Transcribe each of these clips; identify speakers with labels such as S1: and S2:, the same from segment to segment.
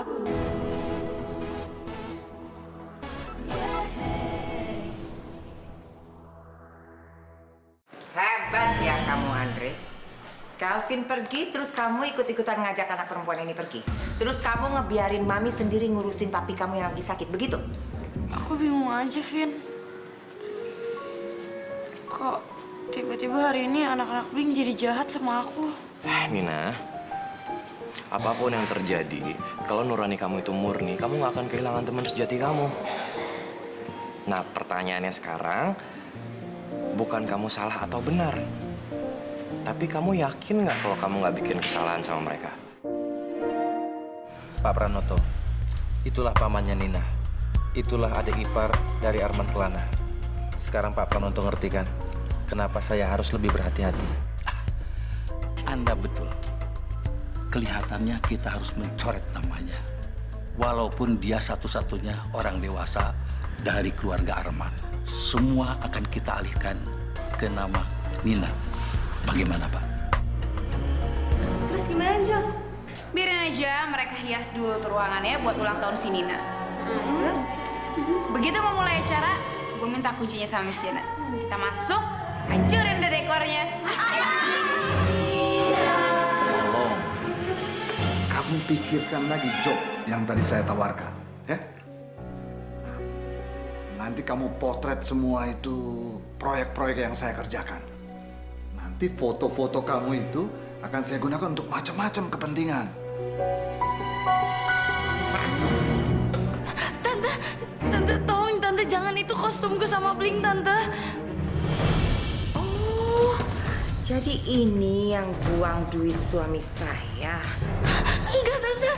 S1: abu-abu.
S2: Hebat ya kamu, Andre. Calvin pergi, terus kamu ikut-ikutan ngajak anak perempuan ini pergi. Terus kamu ngebiarin Mami sendiri ngurusin papi kamu yang lagi sakit, begitu?
S1: Aku bingung aja, Vin. Kok tiba-tiba hari ini anak-anak Bling jadi jahat sama aku?
S3: Nina, apapun yang terjadi, kalau nurani kamu itu murni, kamu nggak akan kehilangan teman sejati kamu. Nah, pertanyaannya sekarang, bukan kamu salah atau benar. Tapi kamu yakin nggak kalau kamu nggak bikin kesalahan sama mereka?
S4: Pak Pranoto, itulah pamannya Nina. Itulah adik ipar dari Arman Kelana. Sekarang Pak Pranoto ngerti kan, kenapa saya harus lebih berhati-hati?
S5: Anda betul. Kelihatannya kita harus mencoret namanya. Walaupun dia satu-satunya orang dewasa dari keluarga Arman. Semua akan kita alihkan ke nama Nina. Bagaimana, Pak?
S6: Terus gimana, Angel? Biarin aja mereka hias dulu tuh ruangannya buat ulang tahun si Nina. Terus, begitu mau mulai acara, gue minta kuncinya sama Miss Jana. Kita masuk, hancurin deh dekornya.
S7: Tolong, kamu pikirkan lagi job yang tadi saya tawarkan, ya? Nanti kamu potret semua itu proyek-proyek yang saya kerjakan. Nanti foto-foto kamu itu akan saya gunakan untuk macam-macam kepentingan.
S1: Tante, tolong Tante, jangan itu kostumku sama Bling, Tante.
S2: Oh, jadi ini yang buang duit suami saya.
S1: Enggak, Tante.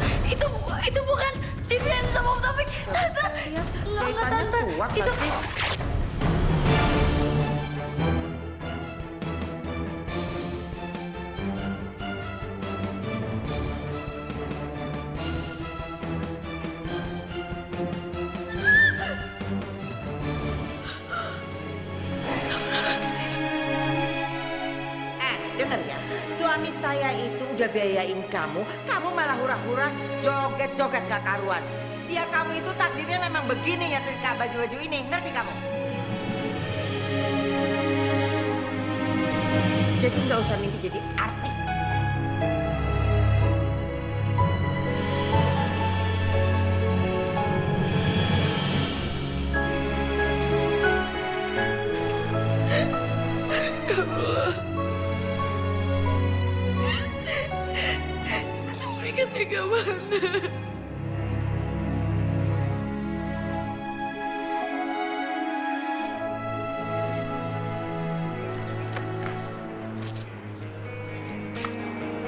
S1: Itu bukan Vivian sama Om Taufik. Tante.
S2: Lihat,
S1: Enggak,
S2: jahitannya
S1: Tante.
S2: kuat
S1: Itu
S2: nggak sih? Dengar ya, suami saya itu udah biayain kamu, kamu malah hura-hura joget-joget gak karuan. Ya kamu itu takdirnya memang begini ya, cerita baju-baju ini, ngerti kamu? Jadi nggak usah mimpi jadi artis.
S1: mereka tega banget.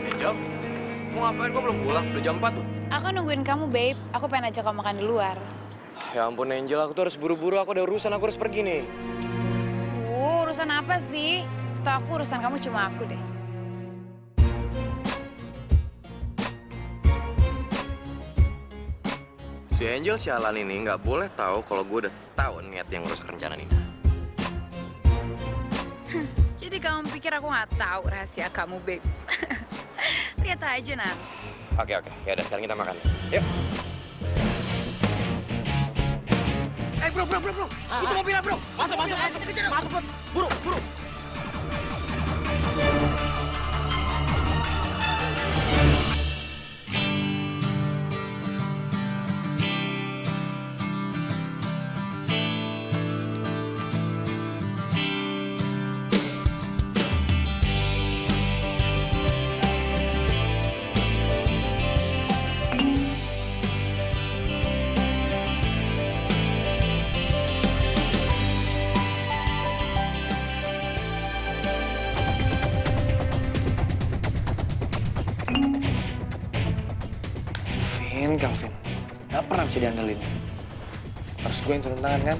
S3: Angel, mau ngapain? Kok belum pulang? Udah jam 4 tuh.
S6: Aku nungguin kamu, babe. Aku pengen ajak kamu makan di luar.
S3: Ya ampun Angel, aku tuh harus buru-buru. Aku ada urusan, aku harus pergi nih.
S6: Urusan apa sih? Setahu aku urusan kamu cuma aku deh.
S3: Si Angel sialan ini nggak boleh tahu kalau gue udah tahu niat yang ngurus rencana ini.
S6: Jadi kamu pikir aku nggak tahu rahasia kamu, babe? Lihat aja, Nan.
S3: Oke, ya udah sekarang kita makan. Yuk.
S5: Bro. Itu mobilnya, bro. Masuk. Masuk, bro. Buru.
S3: Calvin, nggak pernah bisa diandalin. Harus gue yang turun tangan kan?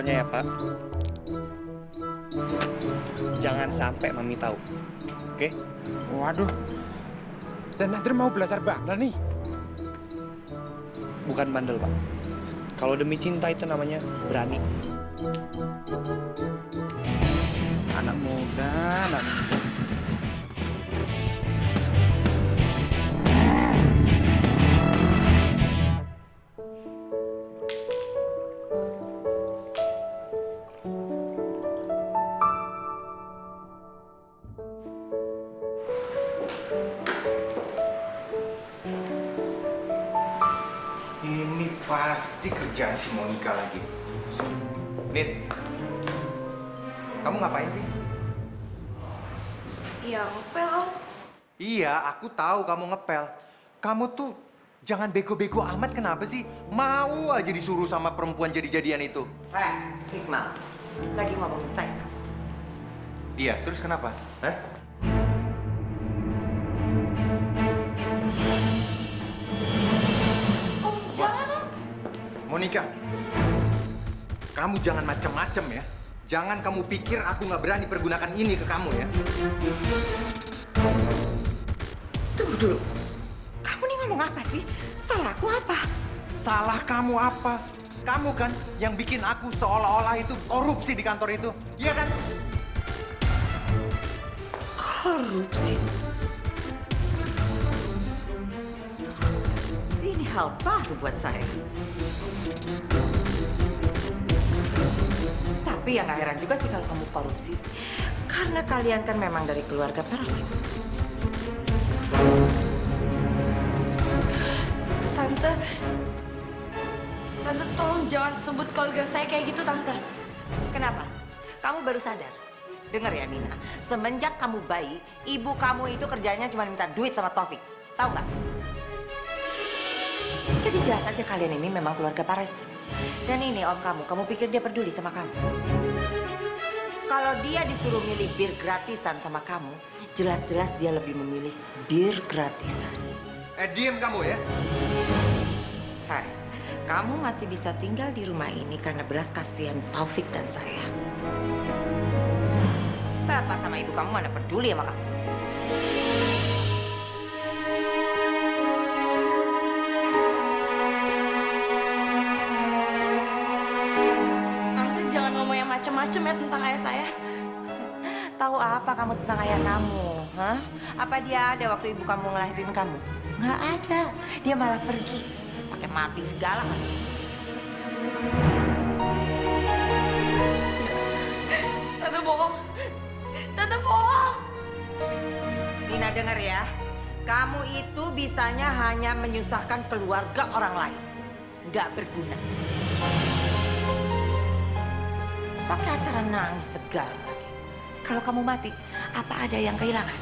S8: Pokoknya ya Pak, jangan sampai Mami tahu. Oke?
S9: Waduh. Dan Nadir mau belajar bandel nih.
S8: Bukan bandel Pak. Kalau demi cinta itu namanya berani.
S9: Anak muda, anak muda.
S10: Ini pasti kerjaan si Monica lagi. Nit, kamu ngapain sih?
S1: Ya, ngepel om.
S10: Iya, aku tahu kamu ngepel. Kamu tuh jangan bego-bego amat, kenapa sih? Mau aja disuruh sama perempuan jadi-jadian itu.
S2: Iqmal, lagi ngomongin saya.
S10: Iya, terus kenapa? Hah?
S1: Om, jangan om.
S10: Monica, kamu jangan macem-macem ya. Jangan kamu pikir aku nggak berani pergunakan ini ke kamu ya.
S2: Tunggu dulu. Kamu nih ngomong apa sih? Salah aku apa?
S10: Salah kamu apa? Kamu kan yang bikin aku seolah-olah itu korupsi di kantor itu. Iya kan?
S2: Korupsi? Ini hal baru buat saya. Tapi yang gak heran juga sih kalau kamu korupsi. Karena kalian kan memang dari keluarga parasit.
S1: Tante tolong jangan sebut keluarga saya kayak gitu, Tante.
S2: Kenapa? Kamu baru sadar? Dengar ya Nina, semenjak kamu bayi, ibu kamu itu kerjanya cuma minta duit sama Taufik. Tahu nggak? Jadi jelas aja kalian ini memang keluarga parasit. Dan ini om kamu pikir dia peduli sama kamu? Kalau dia disuruh milih bir gratisan sama kamu, jelas-jelas dia lebih memilih bir gratisan.
S10: Diem kamu ya.
S2: Hai, kamu masih bisa tinggal di rumah ini karena belas kasihan Taufik dan saya. Bapak sama ibu kamu mana peduli sama kamu.
S1: Tante jangan ngomong yang macem-macem ya tentang ayah saya.
S2: Tahu apa kamu tentang ayah kamu? Hah? Apa dia ada waktu ibu kamu ngelahirin kamu? Nggak ada. Dia malah pergi. Pakai mati segala kan.
S1: Tante bohong. Tante bohong.
S2: Nina dengar ya. Kamu itu bisanya hanya menyusahkan keluarga orang lain. Nggak berguna. Pakai acara nangis segala lagi. Kalau kamu mati, apa ada yang kehilangan?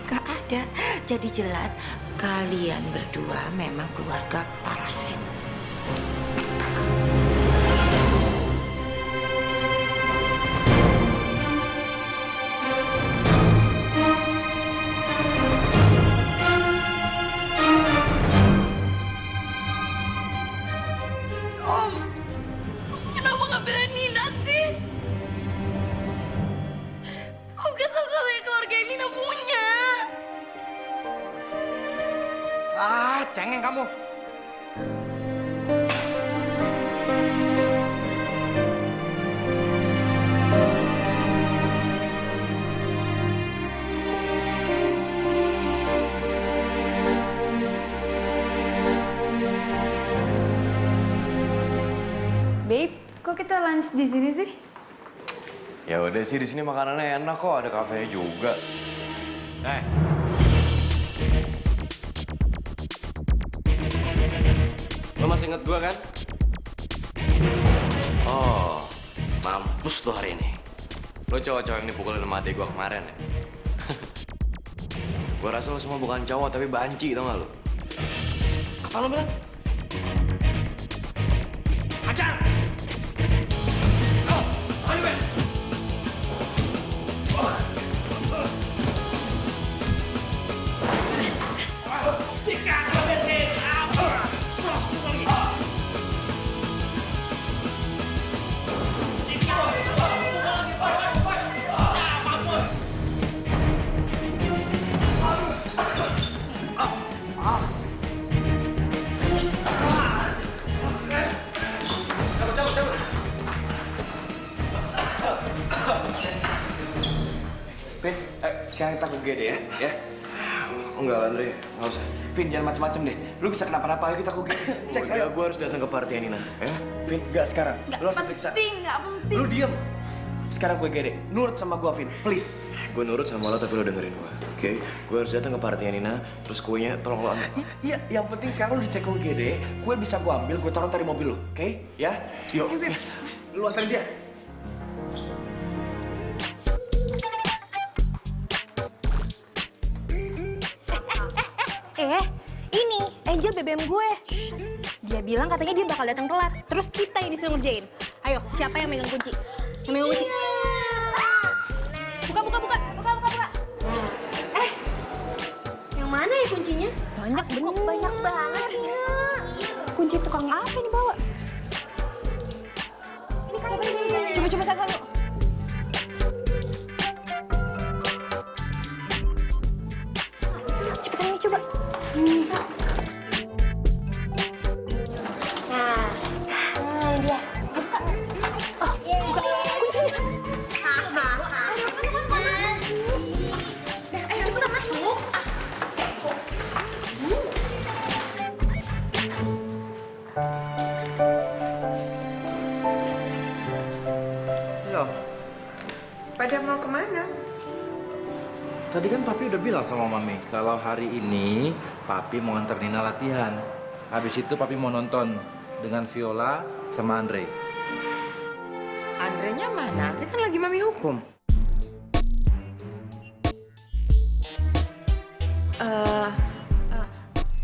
S2: Nggak ada. Jadi jelas kalian berdua memang keluarga parasit.
S1: Om, kenapa nggak belain Nina sih? Om kan satu-satunya keluarga yang Nina punya.
S10: Cengeng kamu.
S6: Babe, kok kita lunch di sini sih?
S3: Ya udah sih, di sini makanannya enak kok, ada kafenya juga. Lo masih inget gue kan? Oh, mampus lo hari ini. Lo cowok-cowok yang dipukulin sama adek gue kemarin ya? Gue rasa lo semua bukan cowok tapi banci, tau gak lo? Apa lo bilang? Ajar! Oh, ayo Ben! Sikat lo mesin! Terus pukul lagi!
S10: Vin, sekarang kita ke UGD ya, ya.
S3: Enggak lah, Andre. Nggak usah.
S10: Vin, jangan macem-macem deh. Lu bisa kenapa-napa, ayo kita ke UGD. Cek,
S3: Udah, gue harus datang ke party Nina, ya?
S10: Vin, nggak sekarang. Lu harus periksa.
S1: Nggak penting.
S10: Lu diem. Sekarang gue UGD. Nurut sama gua, Vin. Please.
S3: Gue nurut sama lo, tapi lo dengerin gue, oke? Gue harus datang ke party Nina, terus kuenya tolong lo ambil.
S10: Iya, yang penting sekarang lu dicek ke UGD. Kue bisa gua ambil, gue taruh dari mobil lu, oke? Ya? Yuk. Lu anterin dia.
S11: Ini Angel BBM gue. Dia bilang katanya dia bakal datang telat. Terus kita yang disuruh ngerjain. Ayo, siapa yang megang kunci? Yang megang kunci. Buka.
S1: Yang mana ya kuncinya?
S11: Banyak bener. Banyak banget sih. Kunci tukang apa nih bawa? Ini kan coba satu. Cepetan ini coba. Nah, ini dia. Buka. Oh, buka. Kuncinya.
S1: Ayo cepetan masuk.
S2: Loh, pada mau kemana?
S4: Tadi kan Papi udah bilang sama Mami kalau hari ini Papi mau antar Nina latihan. Habis itu Papi mau nonton dengan Viola sama Andre.
S2: Andrenya mana? Andre kan lagi mami hukum.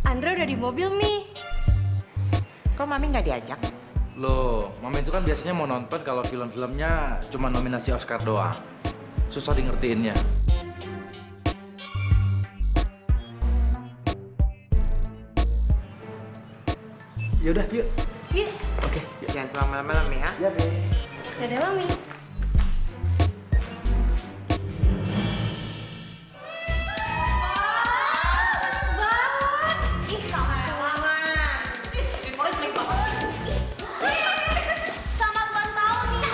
S11: Andre udah di mobil nih.
S2: Kok mami nggak diajak?
S4: Loh, Mami itu kan biasanya mau nonton kalau film-filmnya cuma nominasi Oscar doang. Susah di ngertiinnya.
S10: Yaudah, yuk.
S11: Yuk.
S10: Oke.
S2: Jangan pulang malam-malam ya.
S10: Iya, Be.
S11: Dadah, Mami.
S1: Ih, kamar-kamar. Jelek banget sih. Selamat ulang tahun nih.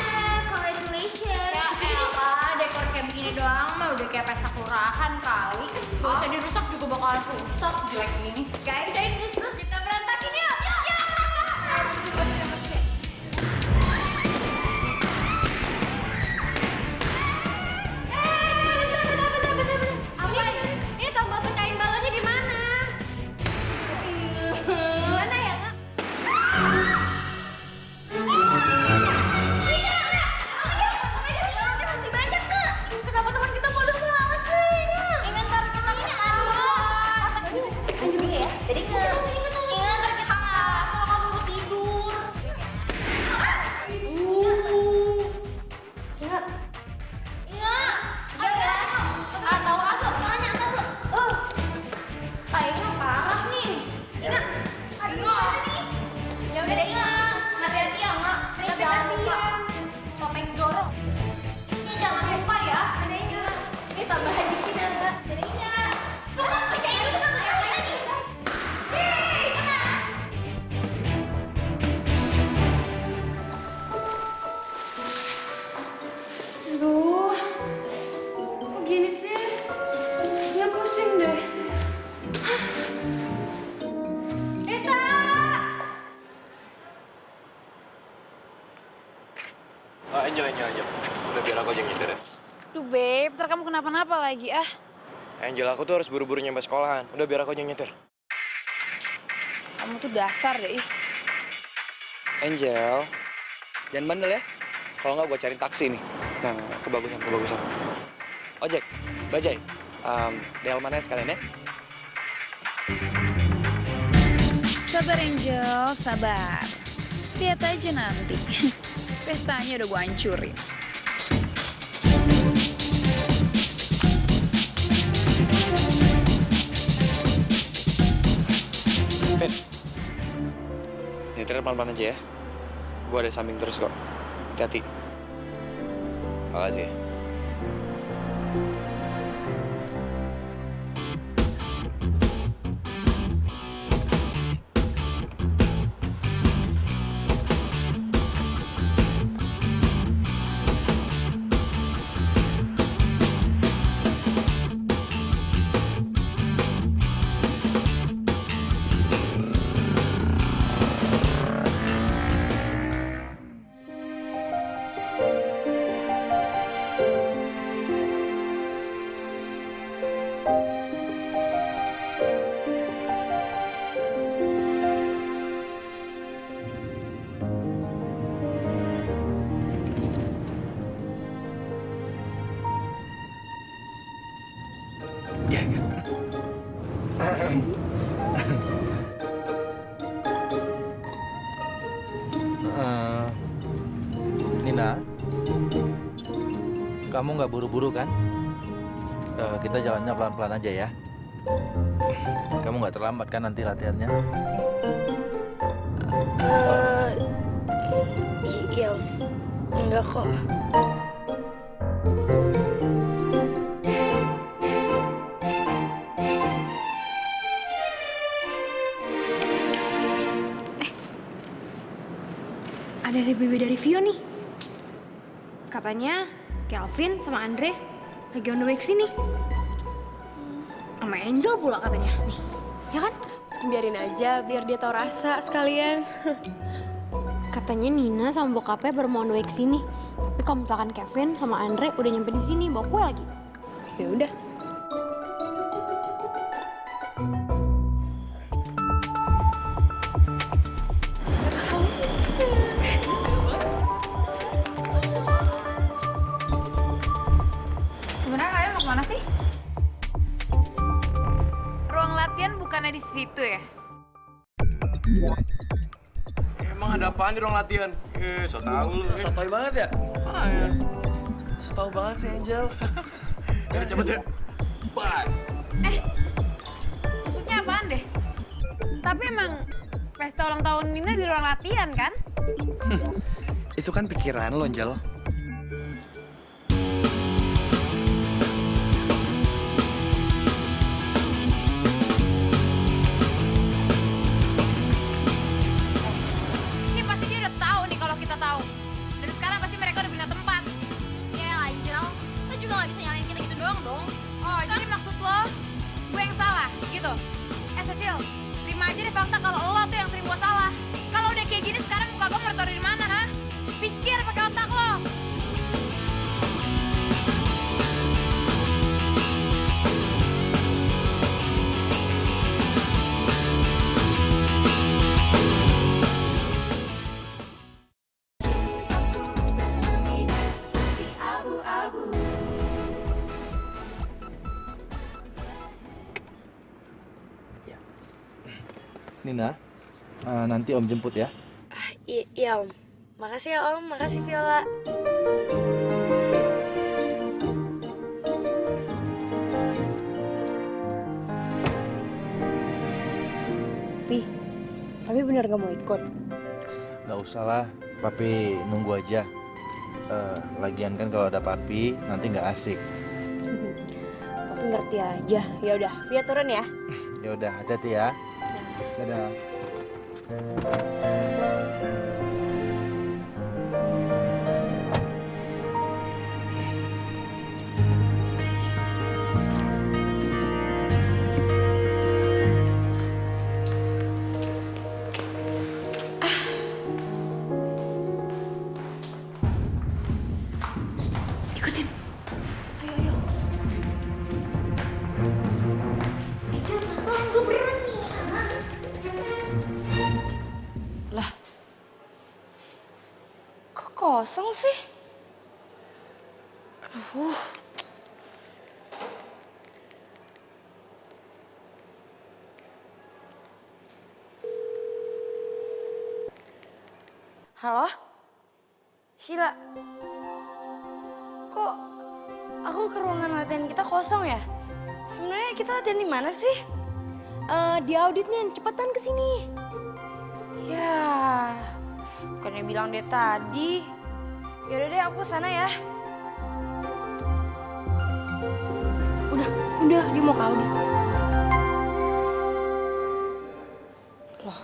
S1: Congratulations.
S6: Ya elah, dekor kayak begini doang mah udah kayak pesta kelurahan kali. Gak usah dirusak juga bakalan rusak jelek ini.
S1: Guys, kita berantakin yuk. Ini tombol pecahin balonnya di mana? Mana ya, Kak? Masih banyak, Kak. Kenapa teman kita bodoh banget sih? Inventar kita ini
S11: Lanjut ya. Tadi ke
S1: Inventar kita kalau kamu mau tidur.
S11: Ingat.
S1: Ingat. Atau tanya atas lo. Pak Ingat parah nih. Ingat. Ingat. Ya udah Ingat. Hati-hati ya, Mak. Jangan lupa. Topeng jorok. Ini jangan lupa ya. Ada Ingat. Ini tambahan di sini, Kak. Ada Ingat. Tolong pecahin dulu sama yang lagi. Hei, Ingat.
S6: Aduh, kok gini sih? Ya pusing deh.
S1: Eta.
S3: Angel. Udah biar aku aja yang nyetir ya.
S6: Duh, Babe, ntar kamu kenapa-napa lagi, ah.
S3: Angel, aku tuh harus buru-buru nyampe sekolahan. Udah biar aku aja yang nyetir.
S6: Kamu tuh dasar deh, ih.
S8: Angel, jangan bandel ya. Kalau nggak gue cariin taksi nih. Nah, kebagusan. Ojek, bajai, delmannya sekalian ya.
S6: Sabar, Angel, sabar. Lihat aja nanti. Pestanya udah gue hancurin.
S8: Vin, nyetir pelan-pelan aja ya. Gue ada di samping terus kok. Hati-hati.
S3: Makasih.
S4: Nina, kamu nggak buru-buru kan? Kita jalannya pelan-pelan aja ya. Kamu nggak terlambat kan nanti latihannya?
S11: Iya, enggak kok.
S6: Ada BB dari Vio nih. Katanya Kelvin sama Andre lagi on the way kesini. Sama Angel pula katanya. Nih, ya kan?
S11: Biarin aja, biar dia tahu rasa sekalian.
S12: Katanya Nina sama bokapnya baru mau on the way kesini. Tapi kalau misalkan Kevin sama Andre udah nyampe di sini bawa kue lagi.
S11: Ya udah.
S6: Sebenarnya kalian mau kemana sih? Ruang latihan bukannya di situ ya?
S3: Emang ada apaan di ruang latihan? So tau lu.
S8: Sotoy banget ya?
S3: Ah, ya.
S8: So tau banget sih Angel.
S3: Udah cepet ya. Bye.
S6: Maksudnya apaan deh? Tapi emang pesta ulang tahun Nina di ruang latihan kan?
S8: Itu kan pikiran lo, Angel.
S6: Ini pasti dia udah tahu nih kalau kita tahu. Dan sekarang pasti mereka udah pindah tempat.
S1: Ya Angel, lo juga gak bisa nyalain kita gitu doang dong.
S6: Oh, jadi maksud lo gue yang salah, gitu? Cecil, terima aja deh fakta kalau lo tuh yang sering buat salah. Kalau udah kayak gini sekarang muka gue mau taruh di mana, ha? Pikir pakai otak lo.
S4: Nina, nanti Om jemput ya.
S11: Iya Om. Makasih ya Om, makasih Viola. Tapi bener gak mau ikut?
S4: Gak usah lah, Papi nunggu aja. Lagian kan kalau ada Papi nanti nggak asik.
S11: Papi ngerti aja. Ya udah, Via turun ya.
S4: Ya udah, hati-hati ya. Dadah.
S6: Ikutin.
S11: Lah, kok kosong sih? Aduh. Halo? Sheila? Kok aku ke ruangan latihan kita kosong ya? Sebenarnya kita latihan di mana sih?
S12: Di auditnya, cepetan kesini.
S11: Ya, bukannya bilang dia tadi. Yaudah deh, aku sana ya.
S12: Udah, dia mau ke audit.
S11: Loh,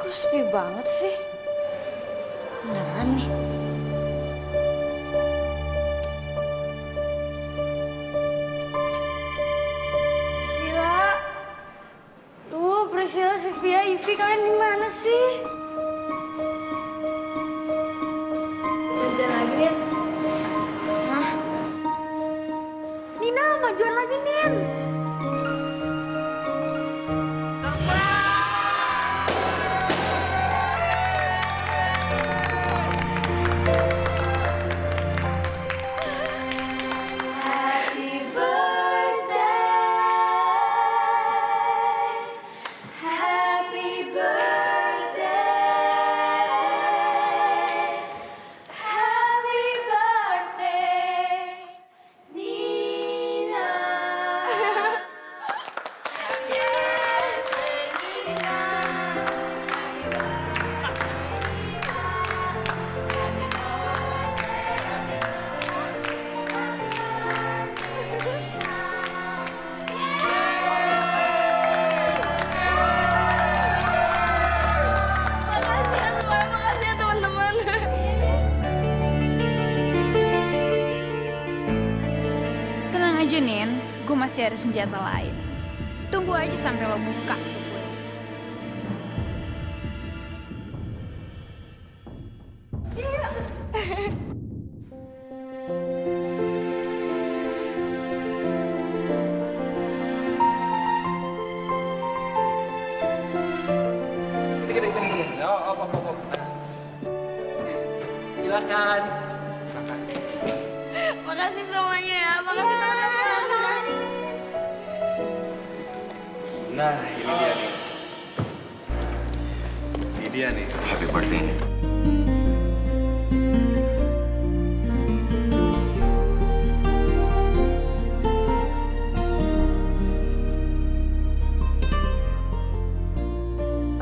S11: kok sepi banget sih? Beneran nih. Vila, duh, Priscilla, Sylvia, Ivy, kalian di mana sih? Hujan lagi, Rin. Hah? kemajuan lagi, Nin.
S1: Happy birthday, happy birthday, happy birthday, Nina. Makasih ya semua, makasih ya teman-teman.
S6: Tenang aja, Nin. Gue masih ada senjata lain. Tunggu aja sampai lo buka tuh gue.
S8: Gini. Oh.
S4: Silakan.
S1: Makasih semuanya ya, makasih teman-teman.
S3: Nah, ini dia nih. Ini dia nih. Happy birthday nih.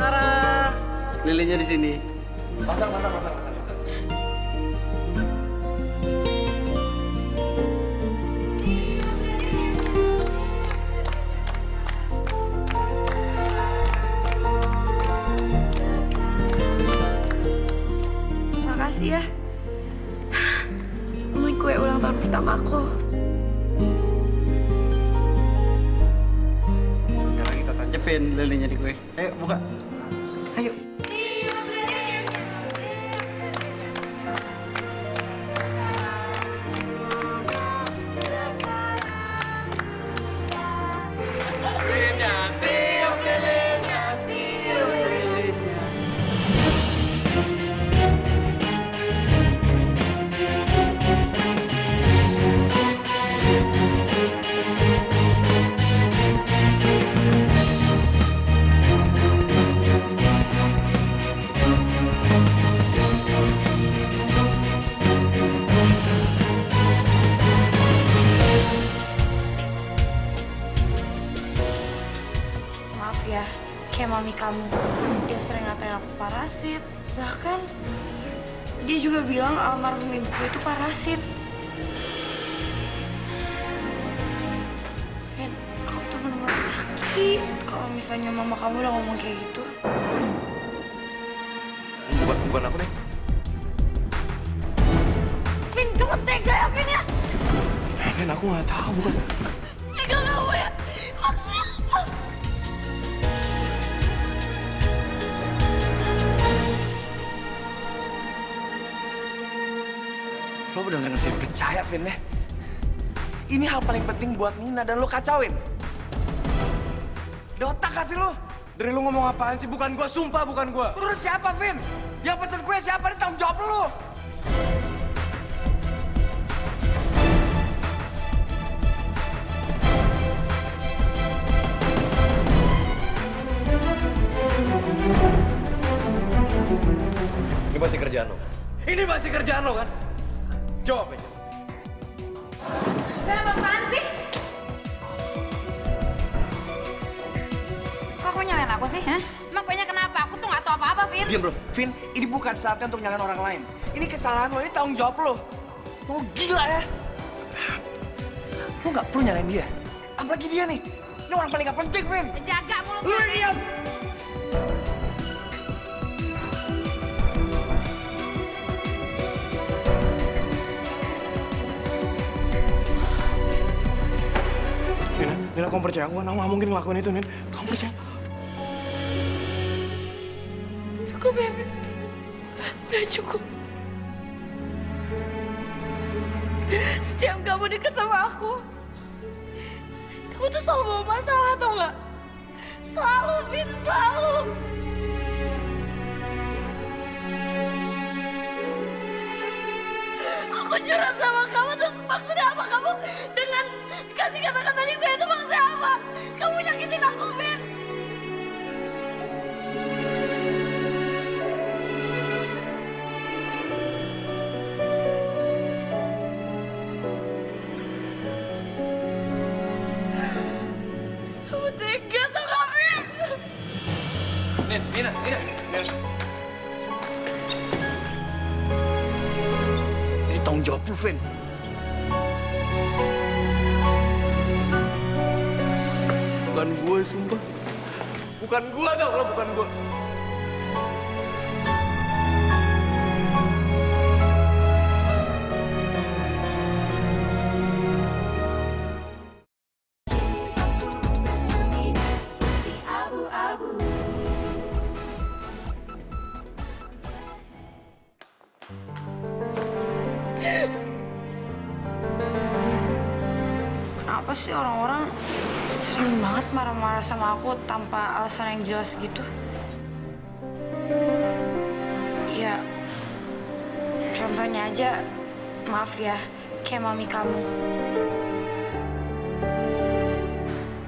S8: Tara, lilinnya di sini.
S3: Pasang.
S1: Makasih ya. Ini kue ulang tahun pertama aku.
S8: Sekarang kita tancepin lilinnya di kue. Ayo buka. Ayo.
S1: Maaf ya, kayak mami kamu. Dia sering ngatain aku parasit. Bahkan dia juga bilang almarhum ibuku itu parasit. Vin, aku tuh bener-bener sakit kalau misalnya mama kamu udah ngomong kayak gitu.
S3: Bukan aku nih.
S1: Vin, kamu tega ya, Vin ya?
S3: Vin, aku nggak tahu, bukan.
S1: Tega kamu ya? Maksudnya apa?
S8: Lo udah nggak bisa dipercaya, Vin ya? Ini hal paling penting buat Nina dan lo kacauin. Ada otak kasih lo.
S3: Dari lu ngomong apaan sih? Bukan gua, sumpah bukan gua.
S8: Terus siapa, Vin? Yang pesen kue siapa? Ini tanggung jawab lo.
S3: Ini pasti kerjaan lo. Ini pasti kerjaan lo kan? Jawab aja.
S6: Kenapa apaan sih? Kok kamu nyalain aku sih, hah? Emang kuenya kenapa? Aku tuh nggak tahu apa-apa, Vin.
S8: Diam bro, Vin, ini bukan saatnya untuk nyalain orang lain. Ini kesalahan lo, ini tanggung jawab lo. Lo gila ya? Lo nggak perlu nyalain dia. Apalagi dia nih. Ini orang paling gak penting, Vin.
S6: Jaga mulut
S8: Lo
S6: lu,
S8: diam.
S3: Nina, kamu percaya aku kan? Aku nggak mungkin ngelakuin itu, Nin. Kamu percaya?
S1: Cukup ya, Vin. Udah cukup. Setiap kamu deket sama aku, Kamu tuh selalu bawa masalah, tau nggak? Selalu, Vin, selalu. Aku curhat sama kamu, terus maksudnya apa? Kamu dengan kasih kata-kata di gue itu maksudnya apa? Kamu nyakitin aku, Vin. Kamu tega tau gak, Vin?
S8: Nina. Ini tanggung jawab lu, Vin. Bukan gue, sumpah. Bukan gue, tau lo, bukan gue.
S6: Kenapa sih orang-orang sering banget marah-marah sama aku tanpa alasan yang jelas gitu? Ya, contohnya aja, maaf ya, kayak mami kamu.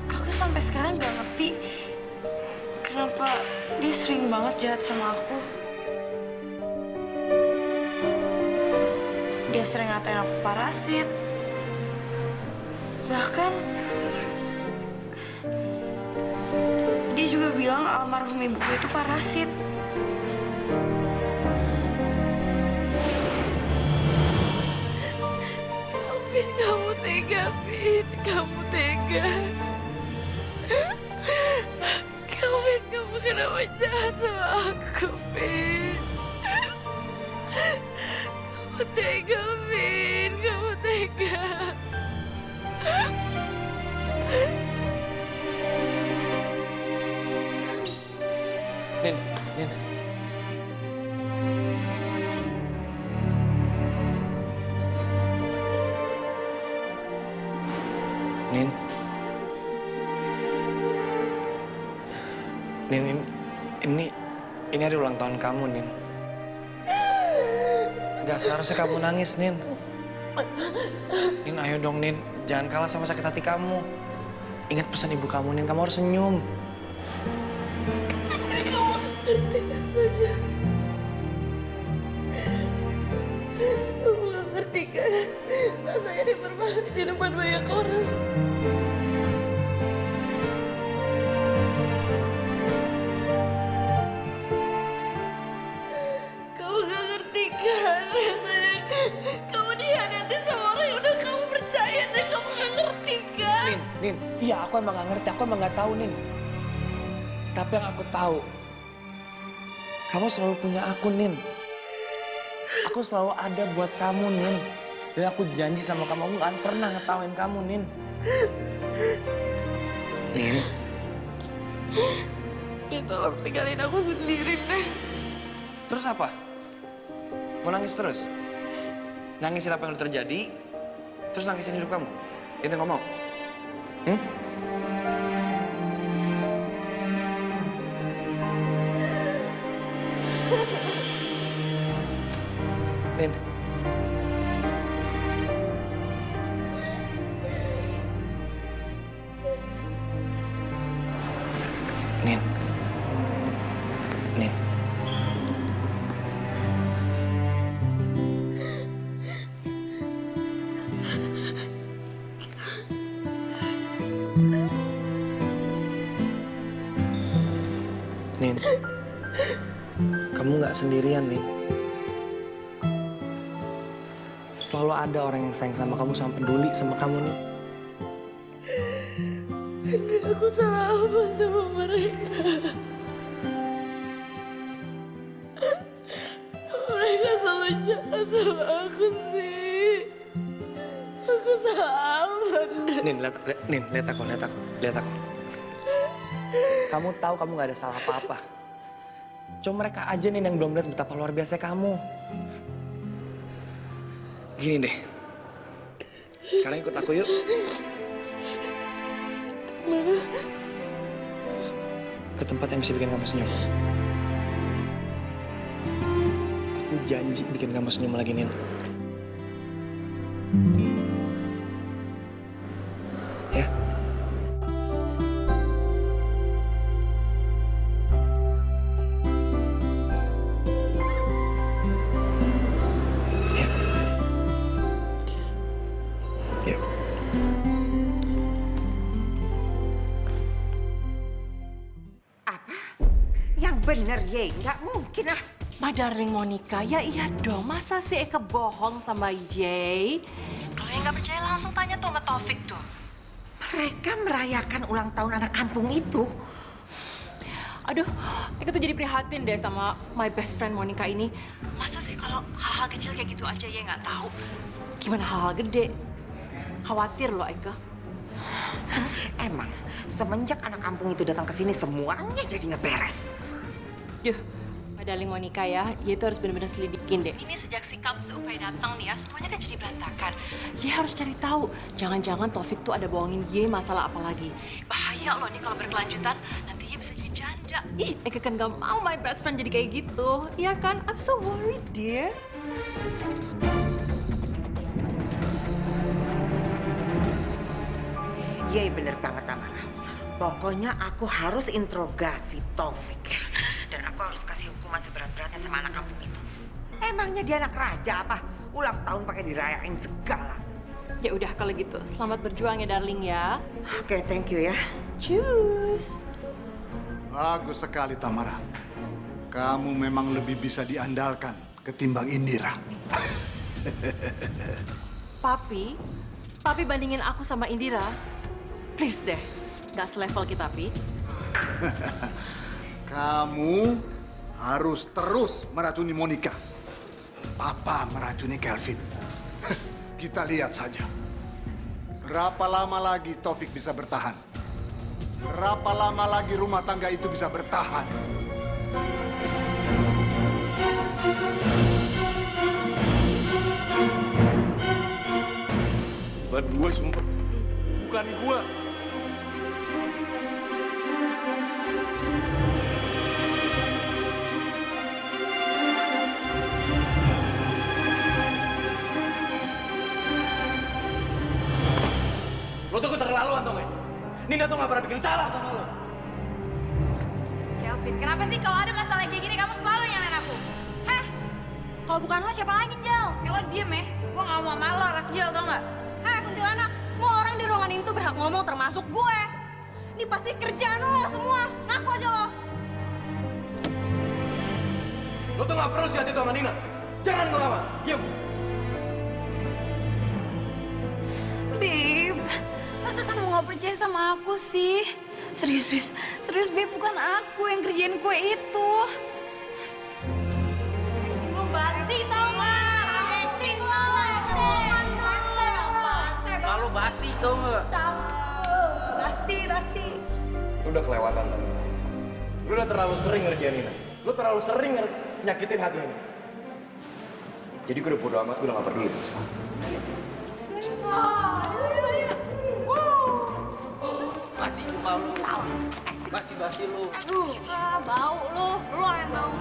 S6: Aku sampai sekarang gak ngerti kenapa dia sering banget jahat sama aku. Dia sering ngatain aku parasit. Bahkan dia juga bilang almarhum ibuku itu parasit.
S1: Vin, kamu tega, Vin. Kamu tega. Kamu kenapa jahat sama aku, Vin? Kamu tega, Vin. Kamu tega.
S8: Nin. Nin, ini hari ulang tahun kamu, Nin. Gak seharusnya kamu nangis, Nin. Nin, ayo dong, Nin. Jangan kalah sama sakit hati kamu. Ingat pesan ibu kamu, Nin. Kamu harus senyum.
S1: Kamu ngerti rasanya. Kamu gak ngerti kan rasanya dipermaluin di depan banyak orang. Kamu gak ngerti kan rasanya kamu dihianati sama orang yang udah kamu percaya dan kamu gak ngerti kan?
S8: Nin, iya aku emang gak ngerti, aku emang gak tahu, Nin. Tapi yang aku tahu, kamu selalu punya aku, Nin. Aku selalu ada buat kamu, Nin. Dan aku janji sama kamu, aku gak akan pernah ngetawain kamu, Nin. Nin.
S1: Nin, tolong tinggalin aku sendiri, Nin.
S8: Terus apa? Mau nangis terus? Nangisin apa yang udah terjadi, terus nangisin hidup kamu? Itu ngomong. Nin. Nin. Nin. Nin. Kamu nggak sendirian, Nin. Selalu ada orang yang sayang sama kamu, sama peduli sama kamu, Nin.
S1: Andre, aku salah apa sama mereka? Mereka selalu jahat sama aku sih. Aku salah apa, Andre?
S8: Nin, lihat aku. Kamu tahu kamu nggak ada salah apa-apa. Cuma mereka aja nih yang belum lihat betapa luar biasa kamu. Gini deh, sekarang ikut aku yuk.
S12: Mana?
S8: Ke tempat yang bisa bikin kamu senyum. Aku janji bikin kamu senyum lagi, Nin. Ya? Ya. Yuk.
S2: Apa? Yang bener, Ye. Nggak mungkin ah.
S13: My darling Monica, ya iya dong. Masa sih Eka bohong sama Jay? Kalau yang nggak percaya langsung tanya tuh sama Taufik tuh.
S2: Mereka merayakan ulang tahun anak kampung itu.
S13: Aduh, Eka tuh jadi prihatin deh sama my best friend Monica ini. Masa sih kalau hal-hal kecil kayak gitu aja ya nggak tahu? Gimana hal-hal gede? Khawatir loh Eka.
S2: Emang, semenjak anak kampung itu datang ke sini semuanya jadi ngeberes.
S13: Duh, my darling Monica ya, dia itu harus benar-benar selidikin deh. Ini sejak si Kam seupai datang nih ya, semuanya kan jadi berantakan. Dia harus cari tahu, jangan-jangan Taufik tuh ada bohongin Ye masalah apa lagi. Bahaya loh nih kalau berkelanjutan, nanti Ye bisa jadi janda. Ih, Eka kan gak mau my best friend jadi kayak gitu. Iya kan? I'm so worried, dear.
S2: Iya bener banget Tamara. Pokoknya aku harus interogasi Taufik. Dan aku harus kasih hukuman seberat-beratnya sama anak kampung itu. Emangnya dia anak raja apa? Ulang tahun pakai dirayain segala.
S13: Ya udah kalau gitu, selamat berjuang ya darling ya.
S2: Oke, thank you ya.
S13: Cus.
S7: Bagus sekali, Tamara. Kamu memang lebih bisa diandalkan ketimbang Indira.
S13: Papi bandingin aku sama Indira. Please deh, gak selevel kita, Pi.
S7: Kamu harus terus meracuni Monica. Papa meracuni Kelvin. Kita lihat saja. Berapa lama lagi Taufik bisa bertahan? Berapa lama lagi rumah tangga itu bisa bertahan?
S3: Bukan gue, sumpah. Bukan gue. Lo tuh keterlaluan tau gak? Nina tuh gak pernah bikin salah sama lo.
S6: Kelvin, kenapa sih kalau ada masalah kayak gini kamu selalu nyalain aku? Heh, kalau bukan lo siapa lagi, Jel? Lo diem ya, gue gak mau sama lo, Rakjel, tau gak?
S11: Hei, kuntilanak, semua orang di ruangan ini tuh berhak ngomong termasuk gue. Ini pasti kerjaan lo semua, ngaku aja lo.
S3: Lo tuh gak perlu sihat itu sama Nina. Jangan ngelawan, diam.
S6: Beb, masa kamu gak percaya sama aku sih? Serius, Beb, bukan aku yang kerjain kue itu.
S11: Lo basi tau gak? Acting lo, kebohongan tuh.
S8: Lalu basi tau nggak?
S11: Basi.
S3: Lo udah kelewatan sama Nina. Lo udah terlalu sering ngerjain Nina. Lo terlalu sering nyakitin hati Nina. Jadi gue udah bodo amat, gue udah gak peduli sama sekali.
S8: Basi muka lu. Basi lu.
S11: Aduh, bau lo yang bau.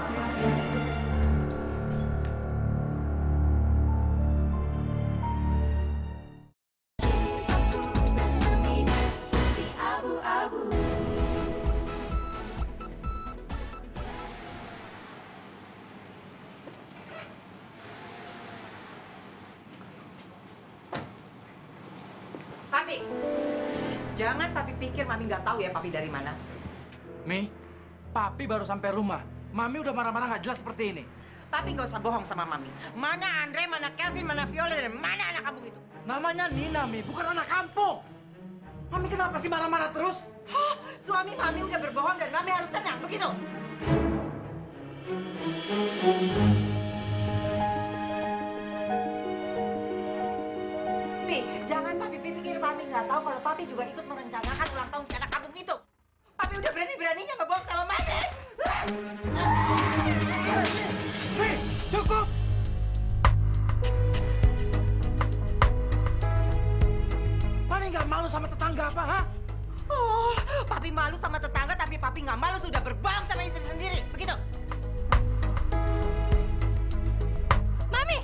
S2: Papi, jangan Papi pikir Mami nggak tahu ya Papi dari mana.
S4: Mi, Papi baru sampai rumah. Mami udah marah-marah nggak jelas seperti ini.
S2: Papi nggak usah bohong sama Mami. Mana Andre, mana Kelvin, mana Viola, dan mana anak kampung itu?
S4: Namanya Nina, Mi, bukan anak kampung. Mami kenapa sih marah-marah terus?
S2: Hah, suami Mami udah berbohong dan Mami harus tenang, begitu? Pi, jangan Papi pikir Mami nggak tahu kalau Papi juga ikut merencanakan ulang tahun si anak kampung itu. Papi udah berani-beraninya ngebohong sama Mami.
S4: Mi, cukup! Mami nggak malu sama tetangga apa, ha?
S2: Oh, Papi malu sama tetangga, tapi papi nggak malu sudah berbohong sama istri sendiri. Begitu?
S11: Mami!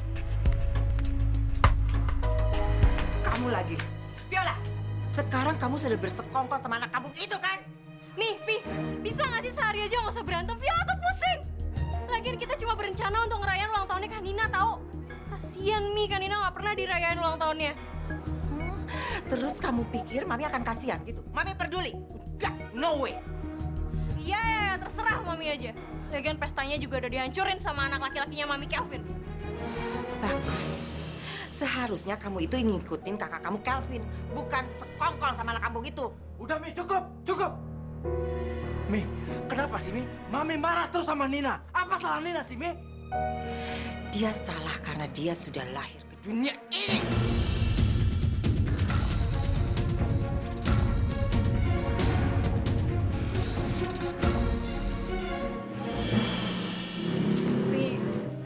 S2: Kamu lagi. Viola, sekarang kamu sudah bersekongkol sama anak kampung itu kan?
S11: Pi, bisa nggak sih sehari aja nggak usah berantem? Viola tuh pusing. Lagian kita cuma berencana untuk ngerayain ulang tahunnya Kanina, tahu? Kasian Mi, Kanina nggak pernah dirayain ulang tahunnya.
S2: Terus kamu pikir Mami akan kasihan gitu? Mami peduli? Enggak, no way.
S11: Iya, terserah Mami aja. Lagian pestanya juga udah dihancurin sama anak laki-lakinya Mami Kelvin.
S2: Bagus. Seharusnya kamu itu ngikutin kakak kamu Kelvin, bukan sekongkol sama anak kampung itu.
S4: Udah, Mi, cukup, cukup. Mi, kenapa sih, Mi? Mami marah terus sama Nina. Apa salah Nina sih, Mi?
S2: Dia salah karena dia sudah lahir ke dunia ini.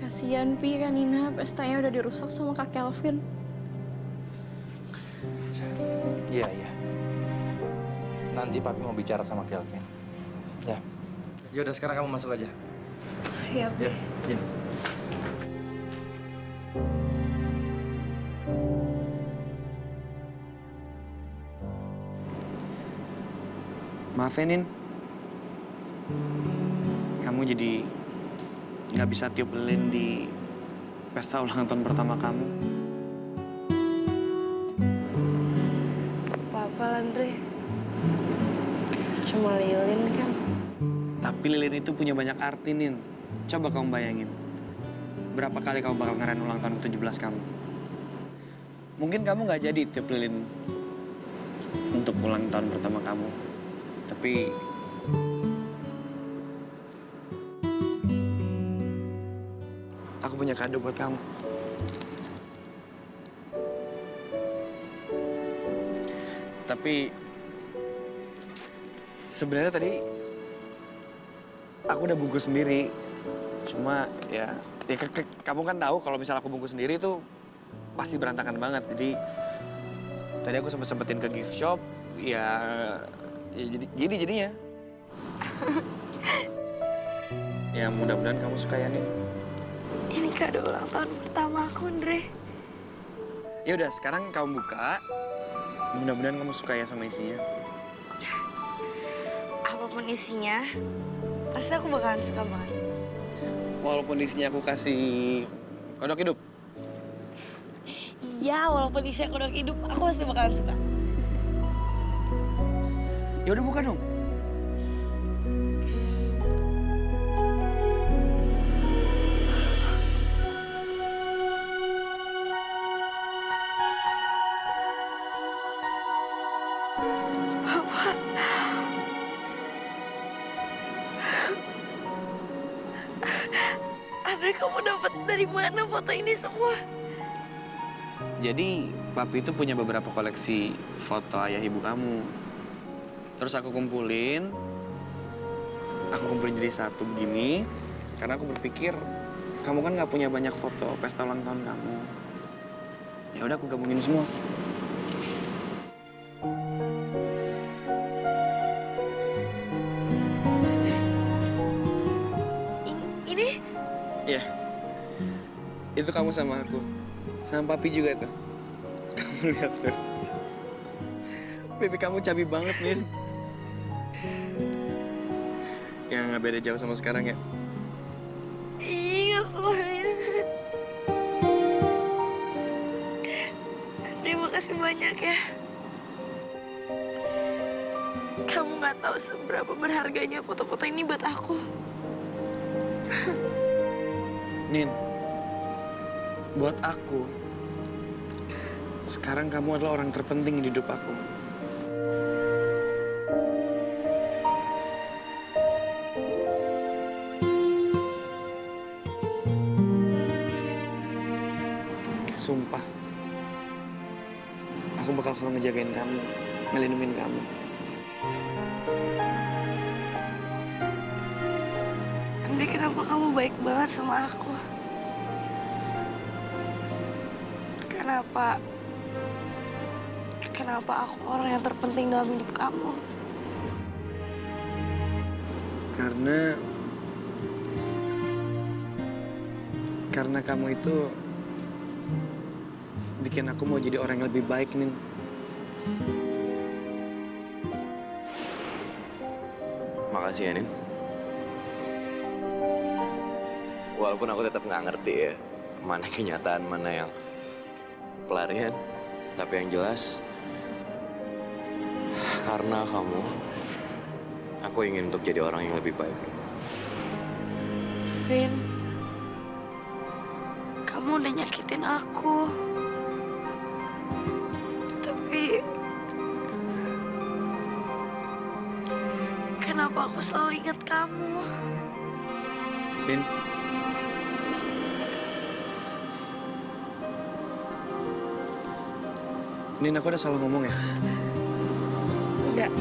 S11: Kasian Pi, Kanina pestanya udah dirusak sama Kak Kelvin.
S4: Iya, iya. Nanti papi mau bicara sama Kelvin. Ya. Yaudah, sekarang kamu masuk aja.
S11: Iya,
S4: Ya, Jin.
S8: Maaf ya, Nin. Kamu jadi nggak bisa tiup lilin di pesta ulang tahun pertama kamu.
S12: Apa-apa, Landre. Cuma lilin kan.
S8: Tapi lilin itu punya banyak arti, Nin. Coba kamu bayangin. Berapa kali kamu bakal ngerayain ulang tahun ke-17 kamu? Mungkin kamu nggak jadi tiup lilin untuk ulang tahun pertama kamu. Tapi aku punya kado buat kamu. Tapi sebenarnya tadi aku udah bungkus sendiri. Cuma ya kamu kan tahu kalau misalnya aku bungkus sendiri tuh pasti berantakan banget. Jadi tadi aku sempetin ke gift shop. Ya jadi gini jadinya. Ya mudah-mudahan kamu suka ya, Nin.
S12: Ini kado ulang tahun pertama aku, Andre.
S8: Ya udah, sekarang kamu buka. Mudah-mudahan kamu suka ya sama isinya.
S12: Apapun isinya, pasti aku bakalan suka banget.
S8: Walaupun isinya aku kasih kodok hidup.
S12: Iya, walaupun isinya kodok hidup, aku pasti bakalan suka.
S8: Ya udah buka dong.
S12: Andre, kamu dapat dari mana foto ini semua?
S8: Jadi, papi itu punya beberapa koleksi foto ayah ibu kamu. Terus aku kumpulin jadi satu begini. Karena aku berpikir, kamu kan nggak punya banyak foto pesta ulang tahun kamu. Ya udah, aku gabungin semua.
S12: Ini?
S8: Iya. Itu kamu sama aku. Sama papi juga tuh. Kamu lihat tuh. Pipi kamu cabi banget, Nin. Ya nggak beda jauh sama sekarang ya.
S12: Iya, selain. Terima kasih banyak ya. Kamu nggak tahu seberapa berharganya foto-foto ini buat aku.
S8: Nin, buat aku, sekarang kamu adalah orang terpenting di hidup aku. Sumpah, aku bakal selalu ngejagain kamu, ngelindungin kamu.
S12: Andre, kenapa kamu baik banget sama aku? Kenapa aku orang yang terpenting dalam hidup kamu?
S9: Karena kamu itu bikin aku mau jadi orang yang lebih baik, Nin.
S3: Makasih ya, Nin. Walaupun aku tetap nggak ngerti ya, mana kenyataan, mana yang pelarian. Tapi yang jelas, karena kamu, aku ingin untuk jadi orang yang lebih baik.
S12: Vin, kamu udah nyakitin aku. Tapi kenapa aku selalu ingat kamu?
S9: Vin. Nin, aku udah salah ngomong ya?
S12: Enggak.